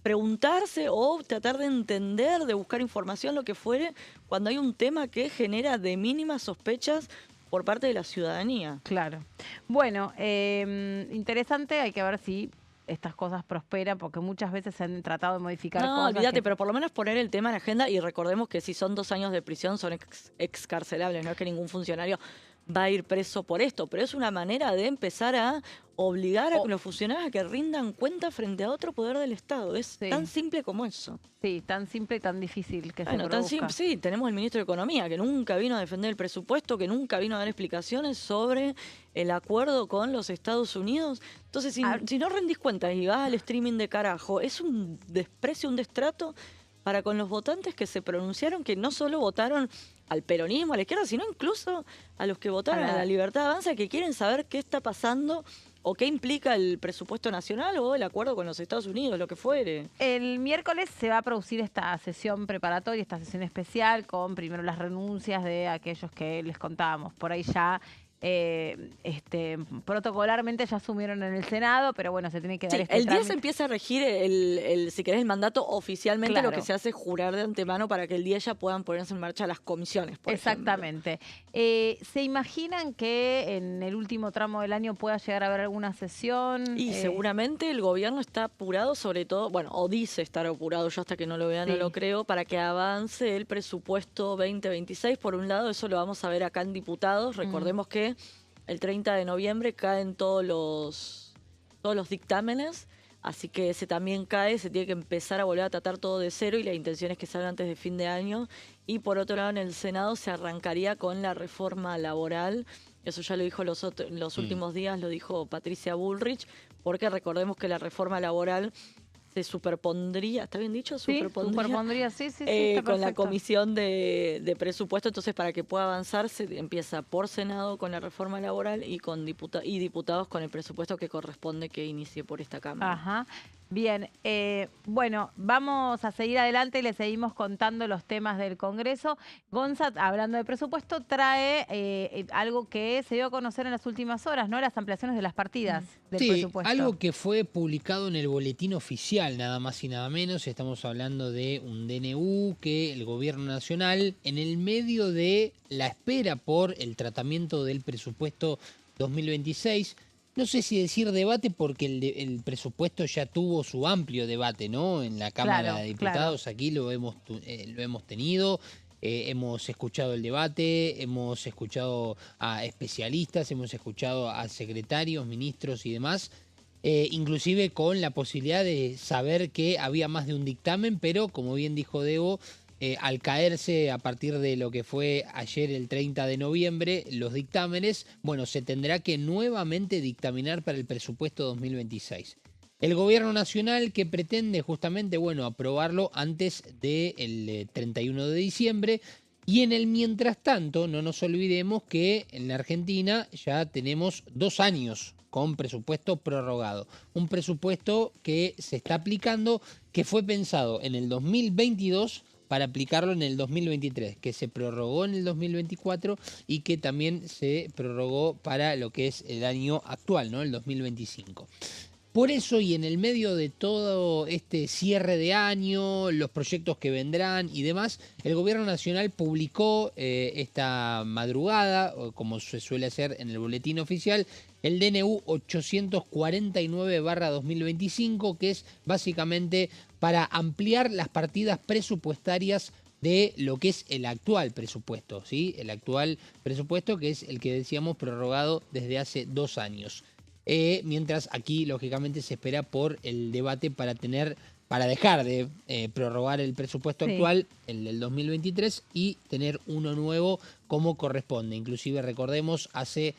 preguntarse o tratar de entender, de buscar información, lo que fuere, cuando hay un tema que genera de mínimas sospechas por parte de la ciudadanía. Claro. Bueno, interesante, hay que ver si estas cosas prosperan, porque muchas veces se han tratado de modificar cosas. No, olvídate, pero por lo menos poner el tema en la agenda, y recordemos que si son 2 años de prisión son excarcelables, no es que ningún funcionario va a ir preso por esto, pero es una manera de empezar a obligar a los funcionarios a que rindan cuenta frente a otro poder del Estado. Es tan simple como eso. Sí, tan simple y tan difícil que se produzca. Tan simple, sí, tenemos el ministro de Economía, que nunca vino a defender el presupuesto, que nunca vino a dar explicaciones sobre el acuerdo con los Estados Unidos. Entonces, si no rendís cuentas y vas al streaming de carajo, es un desprecio, un destrato para con los votantes que se pronunciaron, que no solo votaron al peronismo, a la izquierda, sino incluso a los que votaron a la Libertad Avanza, que quieren saber qué está pasando o qué implica el presupuesto nacional o el acuerdo con los Estados Unidos, lo que fuere. El miércoles se va a producir esta sesión preparatoria, esta sesión especial, con primero las renuncias de aquellos que les contábamos. Por ahí ya protocolarmente ya asumieron en el Senado, pero bueno, se tiene que dar el día se empieza a regir si querés, el mandato oficialmente. Claro. Lo que se hace es jurar de antemano para que el día ya puedan ponerse en marcha las comisiones, por Exactamente. ¿Se imaginan que en el último tramo del año pueda llegar a haber alguna sesión? Y seguramente el gobierno está apurado, sobre todo, bueno, o dice estar apurado, yo hasta que no lo vea no lo creo, para que avance el presupuesto 2026. Por un lado, eso lo vamos a ver acá en diputados. Recordemos que el 30 de noviembre caen todos los dictámenes, así que ese también cae, se tiene que empezar a volver a tratar todo de cero y la intención es que salga antes de fin de año. Y por otro lado, en el Senado se arrancaría con la reforma laboral. Eso ya lo dijo los últimos días, lo dijo Patricia Bullrich, porque recordemos que la reforma laboral se superpondría, ¿está bien dicho? Superpondría, sí, con la comisión de presupuesto. Entonces, para que pueda avanzar, se empieza por Senado con la reforma laboral y con diputados con el presupuesto que corresponde que inicie por esta Cámara. Ajá. Bien, bueno, vamos a seguir adelante y le seguimos contando los temas del Congreso. Gonza, hablando de presupuesto, trae algo que se dio a conocer en las últimas horas, ¿no? Las ampliaciones de las partidas del presupuesto. Algo que fue publicado en el boletín oficial, nada más y nada menos. Estamos hablando de un DNU que el Gobierno Nacional, en el medio de la espera por el tratamiento del presupuesto 2026, no sé si decir debate, porque el presupuesto ya tuvo su amplio debate, ¿no? En la Cámara de Diputados, aquí lo hemos tenido. hemos escuchado el debate, hemos escuchado a especialistas, hemos escuchado a secretarios, ministros y demás, inclusive con la posibilidad de saber que había más de un dictamen, pero como bien dijo Debo, al caerse a partir de lo que fue ayer el 30 de noviembre, los dictámenes, bueno, se tendrá que nuevamente dictaminar para el presupuesto 2026. El gobierno nacional que pretende justamente, bueno, aprobarlo antes del 31 de diciembre. Y en el mientras tanto, no nos olvidemos que en la Argentina ya tenemos 2 años con presupuesto prorrogado. Un presupuesto que se está aplicando, que fue pensado en el 2022 para aplicarlo en el 2023, que se prorrogó en el 2024 y que también se prorrogó para lo que es el año actual, ¿no? El 2025. Por eso, y en el medio de todo este cierre de año, los proyectos que vendrán y demás, el gobierno nacional publicó esta madrugada, como se suele hacer en el boletín oficial, el DNU 849/2025, que es básicamente para ampliar las partidas presupuestarias de lo que es el actual presupuesto, ¿sí? El actual presupuesto, que es el que decíamos prorrogado desde hace 2 años. Mientras aquí, lógicamente, se espera por el debate para dejar de prorrogar el presupuesto actual, el del 2023, y tener uno nuevo como corresponde. Inclusive, recordemos, hace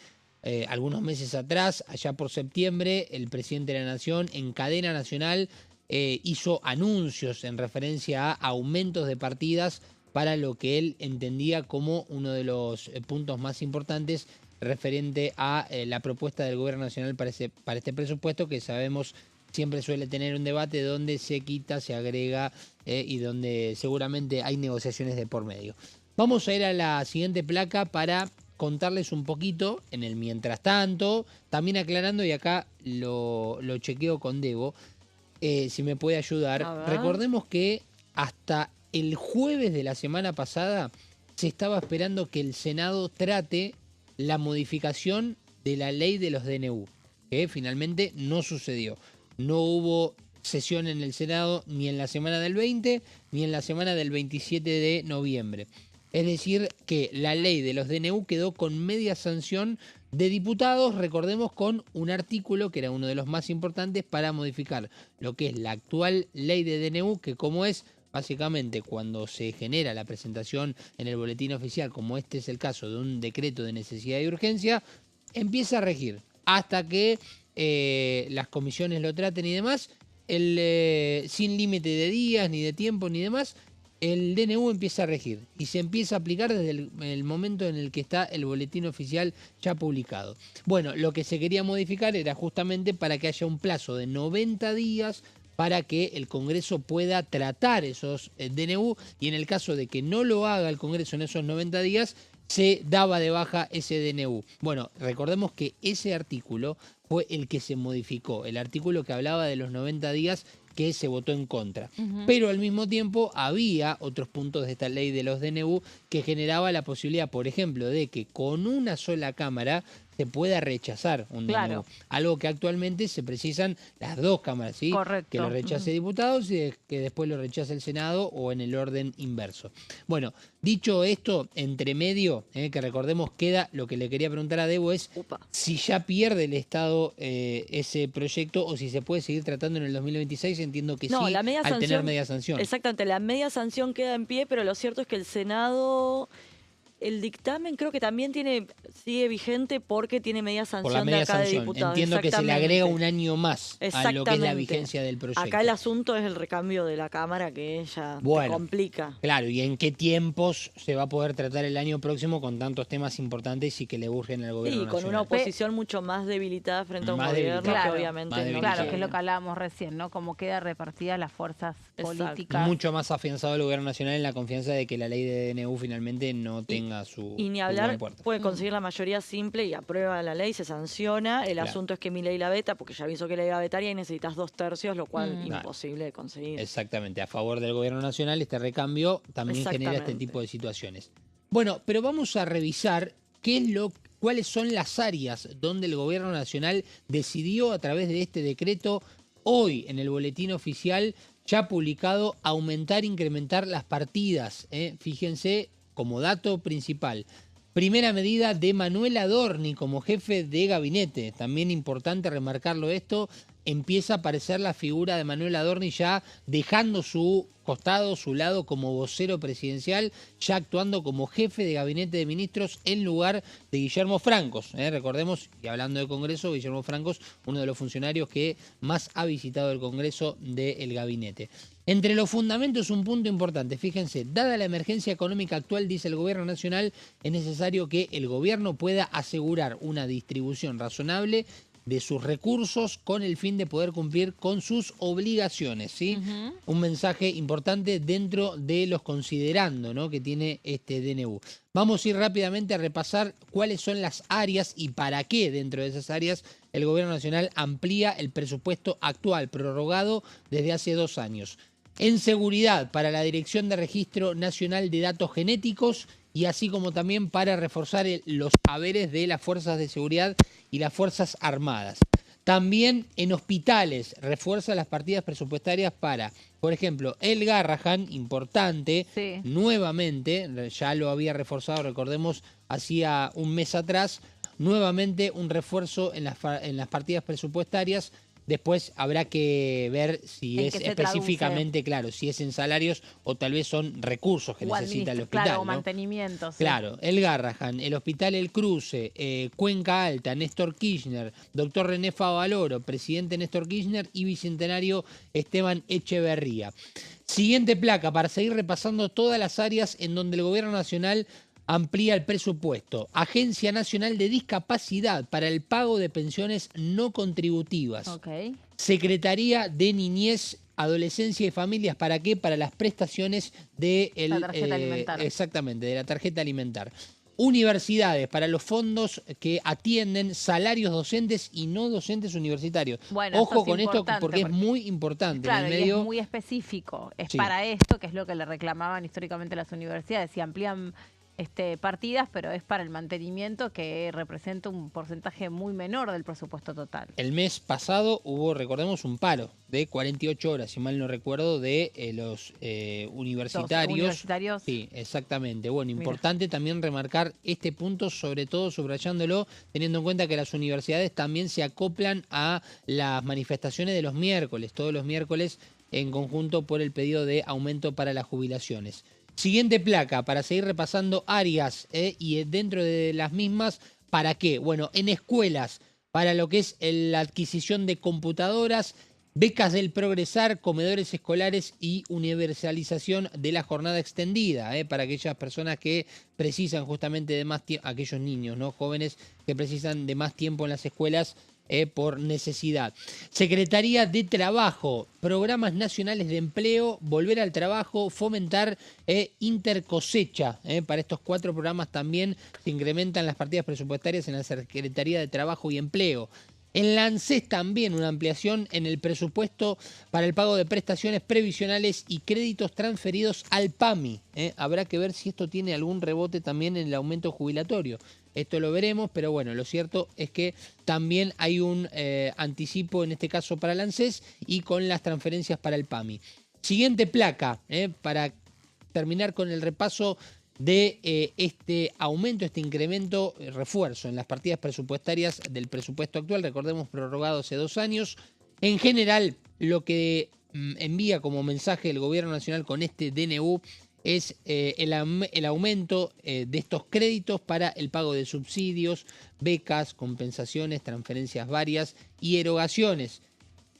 algunos meses atrás, allá por septiembre, el presidente de la Nación, en cadena nacional, hizo anuncios en referencia a aumentos de partidas para lo que él entendía como uno de los puntos más importantes referente a la propuesta del gobierno nacional para este presupuesto, que sabemos siempre suele tener un debate donde se quita, se agrega y donde seguramente hay negociaciones de por medio. Vamos a ir a la siguiente placa para contarles un poquito en el mientras tanto, también aclarando, y acá lo chequeo con Debo, si me puede ayudar. Recordemos que hasta el jueves de la semana pasada se estaba esperando que el Senado trate la modificación de la ley de los DNU, que finalmente no sucedió. No hubo sesión en el Senado ni en la semana del 20 ni en la semana del 27 de noviembre. Es decir, que la ley de los DNU quedó con media sanción de diputados, recordemos, con un artículo que era uno de los más importantes para modificar lo que es la actual ley de DNU, que como es básicamente cuando se genera la presentación en el boletín oficial, como este es el caso de un decreto de necesidad y urgencia, empieza a regir hasta que las comisiones lo traten y demás, sin límite de días, ni de tiempo, ni demás, el DNU empieza a regir y se empieza a aplicar desde el momento en el que está el boletín oficial ya publicado. Bueno, lo que se quería modificar era justamente para que haya un plazo de 90 días para que el Congreso pueda tratar esos DNU, y en el caso de que no lo haga el Congreso en esos 90 días, se daba de baja ese DNU. Bueno, recordemos que ese artículo fue el que se modificó, el artículo que hablaba de los 90 días que se votó en contra. Pero al mismo tiempo había otros puntos de esta ley de los DNU que generaba la posibilidad, por ejemplo, de que con una sola cámara se pueda rechazar un DNU. Algo que actualmente se precisan las 2 cámaras, ¿sí? Correcto. Que lo rechace diputados y que después lo rechace el Senado, o en el orden inverso. Bueno, dicho esto, entre medio, que recordemos queda, lo que le quería preguntar a Debo es si ya pierde el Estado ese proyecto o si se puede seguir tratando en el 2026. Entiendo que no, sí, la media al sanción, tener media sanción. Exactamente, la media sanción queda en pie, pero lo cierto es que el Senado, el dictamen creo que también sigue vigente porque tiene media sanción por la media de acá sanción. de diputados. Entiendo que se le agrega un año más a lo que es la vigencia del proyecto. Acá el asunto es el recambio de la Cámara, que ya te complica. Claro, y en qué tiempos se va a poder tratar el año próximo con tantos temas importantes y que le urgen al gobierno nacional. Y con una oposición mucho más debilitada frente a un gobierno que obviamente no. Claro, que es lo que hablábamos recién, ¿no? Cómo queda repartidas las fuerzas políticas. Mucho más afianzado el gobierno nacional en la confianza de que la ley de DNU finalmente no tenga su... Y ni hablar, puede conseguir la mayoría simple y aprueba la ley, se sanciona. El asunto es que Milei la veta, porque ya avisó que la iba a vetar y necesitas 2/3, lo cual imposible de conseguir. Exactamente, a favor del gobierno nacional este recambio también genera este tipo de situaciones. Bueno, pero vamos a revisar cuáles son las áreas donde el gobierno nacional decidió a través de este decreto hoy en el boletín oficial ya publicado aumentar, incrementar las partidas. Fíjense como dato principal, primera medida de Manuel Adorni como jefe de gabinete. También importante remarcarlo esto. Empieza a aparecer la figura de Manuel Adorni ya dejando su costado, su lado como vocero presidencial, ya actuando como jefe de gabinete de ministros en lugar de Guillermo Francos. Recordemos, y hablando de Congreso, Guillermo Francos, uno de los funcionarios que más ha visitado el Congreso del gabinete. Entre los fundamentos, un punto importante, fíjense, dada la emergencia económica actual, dice el Gobierno Nacional, es necesario que el Gobierno pueda asegurar una distribución razonable de sus recursos con el fin de poder cumplir con sus obligaciones, ¿sí? Un mensaje importante dentro de los considerando, ¿no?, que tiene este DNU. Vamos a ir rápidamente a repasar cuáles son las áreas y para qué dentro de esas áreas el Gobierno Nacional amplía el presupuesto actual, prorrogado desde hace 2 años. En seguridad, para la Dirección de Registro Nacional de Datos Genéticos y así como también para reforzar los haberes de las Fuerzas de Seguridad y las Fuerzas Armadas. También en hospitales refuerza las partidas presupuestarias para, por ejemplo, el Garrahan, importante, sí, nuevamente, ya lo había reforzado, recordemos, hacía un mes atrás, nuevamente un refuerzo en las partidas presupuestarias. Después habrá que ver si es específicamente, claro, si es en salarios o tal vez son recursos que necesita el hospital. Claro, o ¿no? mantenimiento. Sí. Claro, el Garrahan, el Hospital El Cruce, Cuenca Alta, Néstor Kirchner, doctor René Favaloro, presidente Néstor Kirchner y bicentenario Esteban Echeverría. Siguiente placa, para seguir repasando todas las áreas en donde el Gobierno Nacional amplía el presupuesto. Agencia Nacional de Discapacidad para el pago de pensiones no contributivas. Okay. Secretaría de Niñez, Adolescencia y Familias. ¿Para qué? Para las prestaciones de la tarjeta alimentar. Exactamente, de la tarjeta alimentar. Universidades, para los fondos que atienden salarios docentes y no docentes universitarios. Bueno, ojo con esto porque es muy importante. Claro, en el medio, y es muy específico. Es sí, para esto, que es lo que le reclamaban históricamente las universidades. Si amplían partidas, pero es para el mantenimiento, que representa un porcentaje muy menor del presupuesto total. El mes pasado hubo, recordemos, un paro de 48 horas, si mal no recuerdo, de los universitarios. Los universitarios. Sí, exactamente. Bueno, importante también remarcar este punto, sobre todo subrayándolo, teniendo en cuenta que las universidades también se acoplan a las manifestaciones de los miércoles, todos los miércoles en conjunto por el pedido de aumento para las jubilaciones. Siguiente placa, para seguir repasando áreas y dentro de las mismas, ¿para qué? Bueno, en escuelas, para lo que es la adquisición de computadoras, becas del Progresar, comedores escolares y universalización de la jornada extendida, para aquellas personas que precisan justamente de más tiempo, aquellos niños, ¿no?, jóvenes que precisan de más tiempo en las escuelas, por necesidad. Secretaría de Trabajo, programas nacionales de empleo, volver al trabajo, fomentar intercosecha. Para estos 4 programas también se incrementan las partidas presupuestarias en la Secretaría de Trabajo y Empleo. En la ANSES también una ampliación en el presupuesto para el pago de prestaciones previsionales y créditos transferidos al PAMI. Habrá que ver si esto tiene algún rebote también en el aumento jubilatorio. Esto lo veremos, pero bueno, lo cierto es que también hay un anticipo, en este caso para el ANSES, y con las transferencias para el PAMI. Siguiente placa, para terminar con el repaso de este aumento, este incremento, refuerzo en las partidas presupuestarias del presupuesto actual, recordemos, prorrogado hace 2 años. En general, lo que envía como mensaje el Gobierno Nacional con este DNU es el aumento de estos créditos para el pago de subsidios, becas, compensaciones, transferencias varias y erogaciones.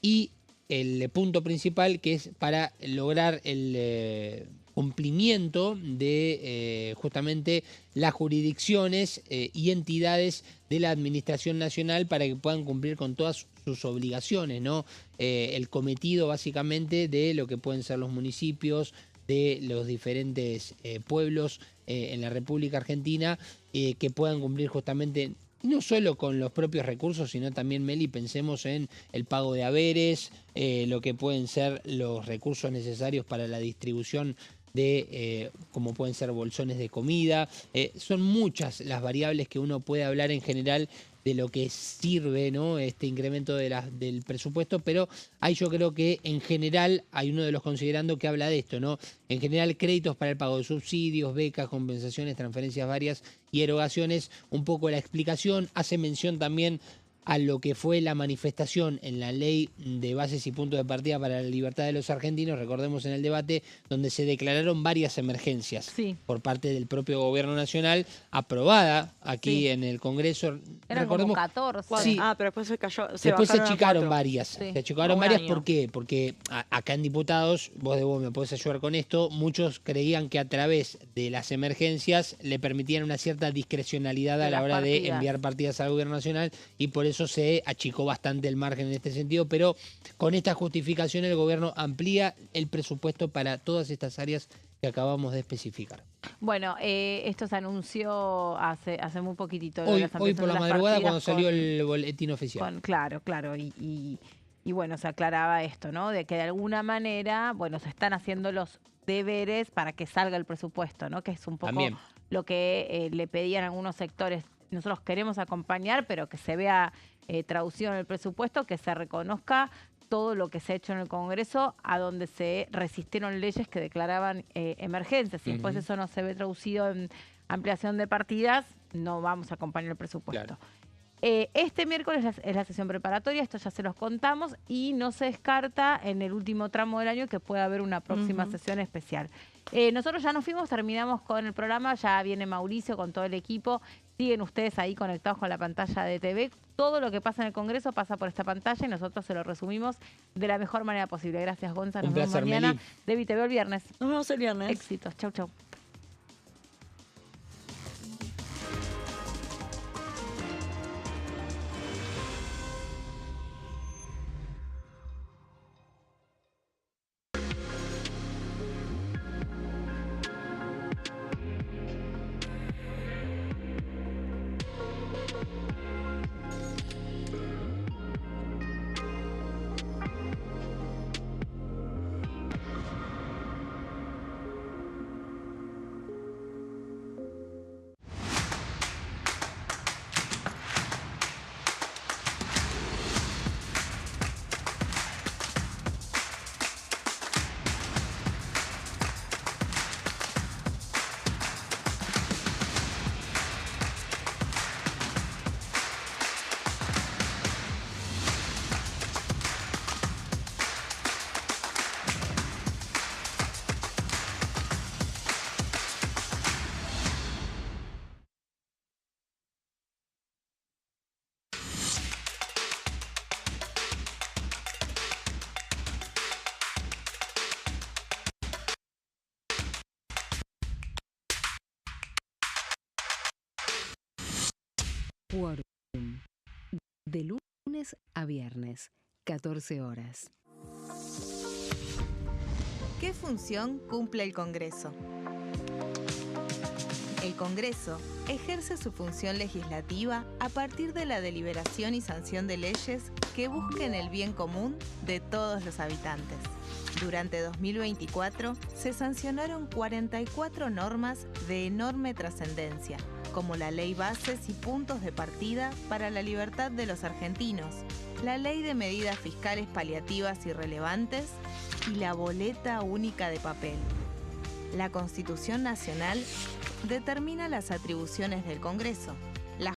Y el punto principal, que es para lograr el cumplimiento de justamente las jurisdicciones y entidades de la Administración Nacional para que puedan cumplir con todas sus obligaciones, ¿no? El cometido básicamente de lo que pueden ser los municipios, de los diferentes pueblos en la República Argentina, que puedan cumplir justamente no solo con los propios recursos, sino también, Meli, pensemos en el pago de haberes, lo que pueden ser los recursos necesarios para la distribución de como pueden ser bolsones de comida. Son muchas las variables que uno puede hablar en general de lo que sirve, ¿no?, este incremento del presupuesto, pero ahí yo creo que en general hay uno de los considerando que habla de esto, ¿no? En general, créditos para el pago de subsidios, becas, compensaciones, transferencias varias y erogaciones. Un poco la explicación hace mención también a lo que fue la manifestación en la ley de bases y puntos de partida para la libertad de los argentinos, recordemos en el debate, donde se declararon varias emergencias por parte del propio gobierno nacional, aprobada aquí en el Congreso. Eran como 14. Sí. Pero después se cayó. Después se achicaron varias. Sí. Se achicaron varias, ¿por qué? Porque acá en diputados, vos me podés ayudar con esto, muchos creían que a través de las emergencias le permitían una cierta discrecionalidad a la hora de enviar partidas al gobierno nacional, y por eso se achicó bastante el margen en este sentido, pero con esta justificación el gobierno amplía el presupuesto para todas estas áreas que acabamos de especificar. Bueno, esto se anunció hace muy poquitito. Hoy por la madrugada cuando salió el boletín oficial. Claro. Y bueno, se aclaraba esto, ¿no? De que de alguna manera, bueno, se están haciendo los deberes para que salga el presupuesto, ¿no? Que es un poco También lo que le pedían algunos sectores. Nosotros queremos acompañar, pero que se vea traducido en el presupuesto, que se reconozca todo lo que se ha hecho en el Congreso, a donde se resistieron leyes que declaraban emergencias. Y después eso no se ve traducido en ampliación de partidas, no vamos a acompañar el presupuesto. Claro. Este miércoles es la sesión preparatoria, esto ya se los contamos, y no se descarta en el último tramo del año que pueda haber una próxima sesión especial. Nosotros ya nos fuimos, terminamos con el programa, ya viene Mauricio con todo el equipo, siguen ustedes ahí conectados con la pantalla de TV. Todo lo que pasa en el Congreso pasa por esta pantalla y nosotros se lo resumimos de la mejor manera posible. Gracias, Gonza. Nos vemos mañana. Meli. Debbie, te veo el viernes. Nos vemos el viernes. Éxitos. Chau, chau. Quórum. De lunes a viernes, 14 horas. ¿Qué función cumple el Congreso? El Congreso ejerce su función legislativa a partir de la deliberación y sanción de leyes que busquen el bien común de todos los habitantes. Durante 2024 se sancionaron 44 normas de enorme trascendencia, como la Ley Bases y Puntos de Partida para la Libertad de los Argentinos, la Ley de Medidas Fiscales Paliativas y Relevantes y la Boleta Única de Papel. La Constitución Nacional determina las atribuciones del Congreso,